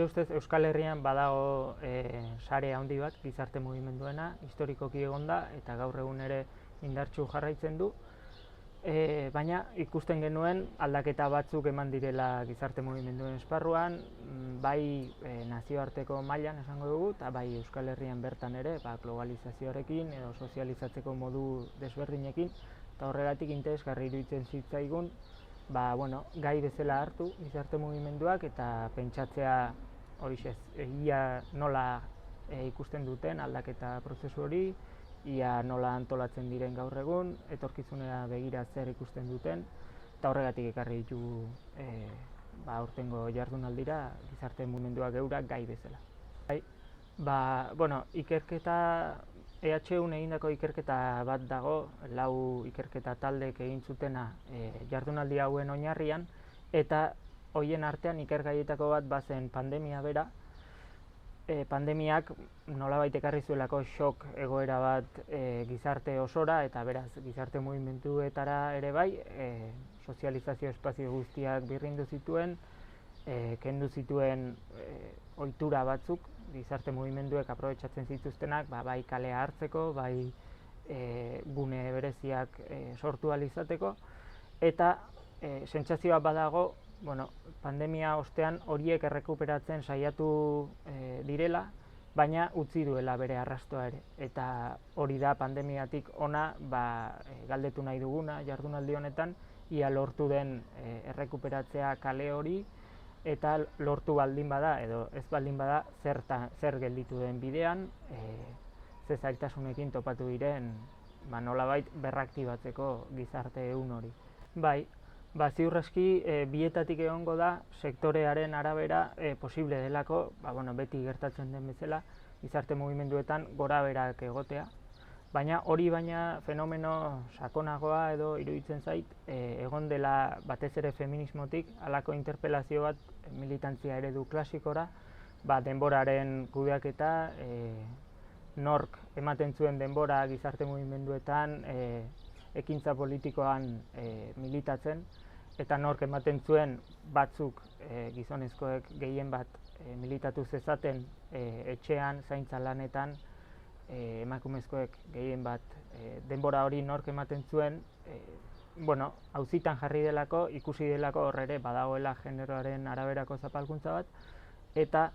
ustez Euskal Herrian badago sare handi bat gizarte mugimenduena, historikoki egonda eta gaur egun ere indartsu jarraitzen du. Baina ikusten genuen aldaketa batzuk eman direla gizarte mugimenduen esparruan, bai nazioarteko mailan esango dugu, eta bai Euskal Herrian bertan ere, globalizazioarekin edo sozializatzeko modu desberdinekin, eta horregatik interesgarri iruditzen zitzaigun, gai bezala hartu gizarte mugimenduak eta pentsatzea ia nola ikusten duten aldaketa prozesu hori, ia nola antolatzen diren gaur egun, etorkizunera begira zer ikusten duten, eta horregatik ekarri ditugu aurtengo jardunaldira gizarte mugimenduak eurak gai bezala. Ikerketa EHUn egindako ikerketa bat dago, 4 ikerketa taldek egin zutena jardunaldi hauen oinarrian, eta horien artean ikergaietako bat bazen pandemia bera. Pandemiak nolabait ekarri zuelako shock egoera bat gizarte osora, eta beraz gizarte mugimenduetara ere bai, sozializazio espazio guztiak birrindu zituen, kendu zituen ohitura batzuk, gizarte mugimenduek aprobetxatzen zituztenak, bai kalea hartzeko, bai gune bereziak sortu ahal izateko, eta sentsazioa badago, pandemia ostean horiek errekuperatzen saiatu direla, baina utzi duela bere arrastoa ere. Eta hori da pandemiatik ona galdetu nahi duguna jardunaldi honetan, ia lortu den errekuperatzea kale hori, eta lortu baldin bada, edo ez baldin bada, zer gelditu den bidean, ze zailtasunekin topatu diren nolabait berraktibatzeko gizarte ehun hori. Ziur aski bietatik egongo da sektorearen arabera posible delako, beti gertatzen den bezala, gizarte mugimenduetan gorabeherak egotea, baina hori fenomeno sakonagoa edo iruditzen zait egon dela batez ere feminismotik halako interpelazio bat militantzia eredu klasikora, denboraren kudeaketa, nork ematen zuen denbora gizarte mugimenduetan ekintza politikoan militatzen, eta nork ematen zuen batzuk gizonezkoek gehien bat militatu zezaten etxean, zaintza lanetan, emakumezkoek gehien bat denbora hori nork ematen zuen, auzitan jarri delako, ikusi delako hor ere badagoela generoaren araberako zapalkuntza bat, eta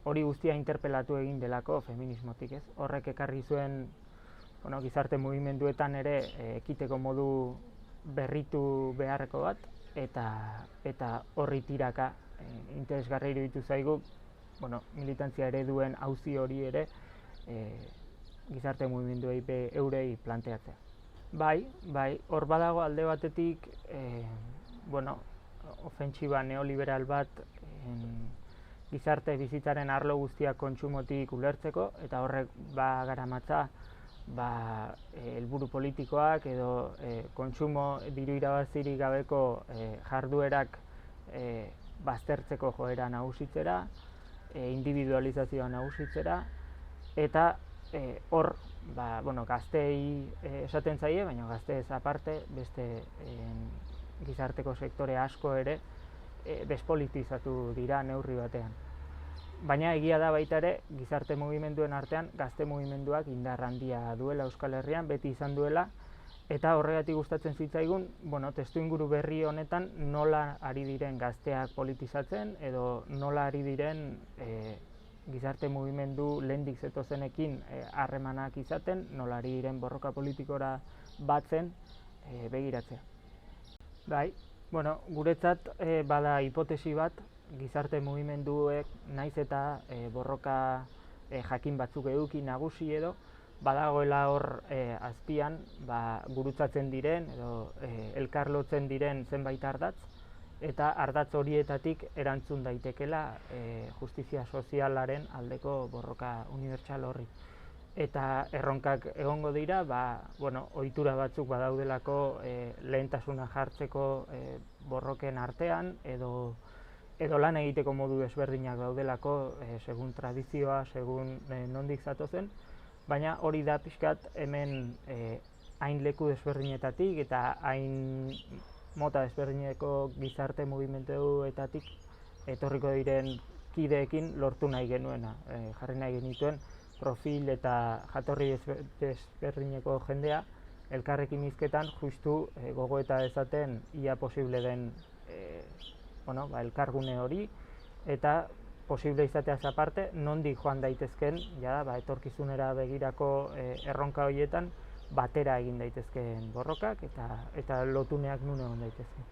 hori guztia interpelatu egin delako feminismotik, ez? Horrek ekarri zuen gizarte mugimenduetan ere ekiteko modu berritu beharreko bat, eta horri tiraka interesgarri iruditu zaigu militantzia ereduen auzi hori ere gizarte mugimenduei eurei planteatzea. Hor badago alde batetik ofentsiba neoliberal bat gizarte bizitzaren arlo guztiak kontsumotik ulertzeko, eta horrek garamatza helburu politikoak edo kontsumo diru irabazirik gabeko jarduerak baztertzeko joera nagusitzera, individualizazioa nagusitzera, eta hor gazteei esaten zaie, baina gazteez aparte beste gizarteko sektore asko ere despolitizatu dira neurri batean. Baina egia da baita ere, gizarte mugimenduen artean gazte mugimenduak indar handia duela Euskal Herrian, beti izan duela, eta horregatik gustatzen zitzaigun, testuinguru berri honetan nola ari diren gazteak politizatzen, edo nola ari diren gizarte mugimendu lehendik zetozenekin harremanak izaten, nola ari diren borroka politikora batzen begiratzea. Guretzat bada hipotesi bat, gizarte mugimenduek naiz eta borroka jakin batzuk eduki nagusi edo, badagoela hor azpian gurutzatzen diren edo elkarlotzen diren zenbait ardatz, eta ardatz horietatik erantzun daitekela justizia sozialaren aldeko borroka unibertsal horri. Eta erronkak egongo dira, ohitura batzuk badaudelako lehentasuna jartzeko borroken artean, edo lan egiteko modu desberdinak daudelako, segun tradizioa, segun nondik zatozen, baina hori da pixkat hemen hain leku desberdinetatik eta hain mota desberdineko gizarte mugimenduetatik etorriko diren kideekin lortu nahi genuena. Jarri nahi genituen profil eta jatorri desberdineko jendea elkarrekin hizketan justu gogoeta dezaten ia posible den elkargune hori, eta posible izateaz aparte, nondik joan daitezken etorkizunera begirako erronka horietan batera egin daitezkeen borrokak eta lotuneak nun egon daitezke.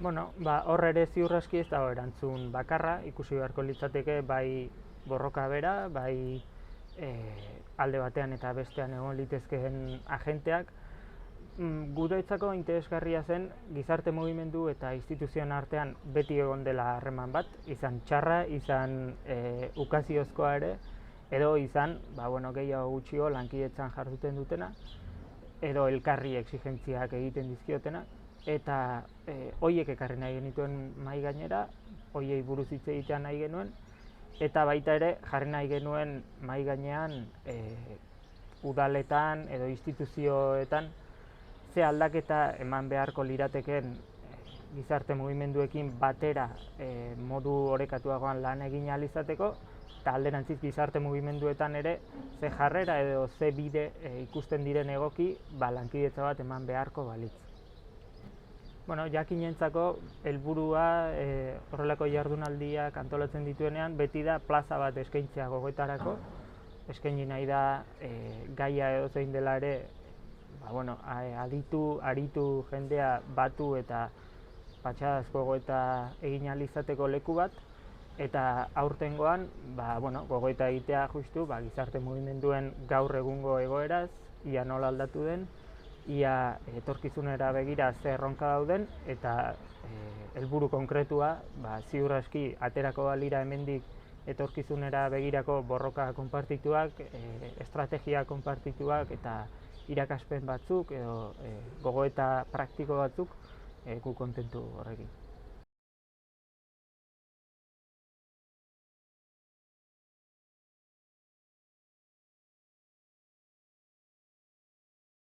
Hor ere ziur aski ez dago erantzun bakarra, ikusi beharko litzateke bai borroka bera, bai alde batean eta bestean egon litezkeen agenteak. Guretzako interesgarria zen gizarte mugimendu eta instituzioen artean beti egon dela harreman bat, izan txarra, izan ukaziozkoa ere, edo izan gehiago gutxio lankidetzan jarduten dutena, edo elkarri exigentziak egiten dizkiotena, eta horiek ekarri nahi genituen mahai gainera, horiei buruz hitz egitea nahi genuen, eta baita ere jarri nahi genuen mahai gainean udaletan edo instituzioetan ze aldaketa eman beharko lirateken gizarte mugimenduekin batera modu orekatuagoan lan egin ahal izateko, eta alderantziz gizarte mugimenduetan ere ze jarrera edo ze bide ikusten diren egoki lankidetza bat eman beharko balitz. Jakinentzako helburua horrelako jardunaldiak antolatzen dituenean beti da plaza bat eskaintzea gogoetarako, eskaini nahi da gaia edozein dela ere aritu jendea batu eta patxadazko gogoeta egin ahal izateko leku bat, eta aurtengoan gogoeta egitea justu gizarte mugimenduen gaur egungo egoeraz, ia nola aldatu den, ia etorkizunera begira ze erronka dauden, eta helburu konkretua ziur aski aterako balira hemendik etorkizunera begirako borroka konpartituak, estrategia konpartituak eta irakaspen batzuk edo gogoeta praktiko batzuk gu kontentu horrekin.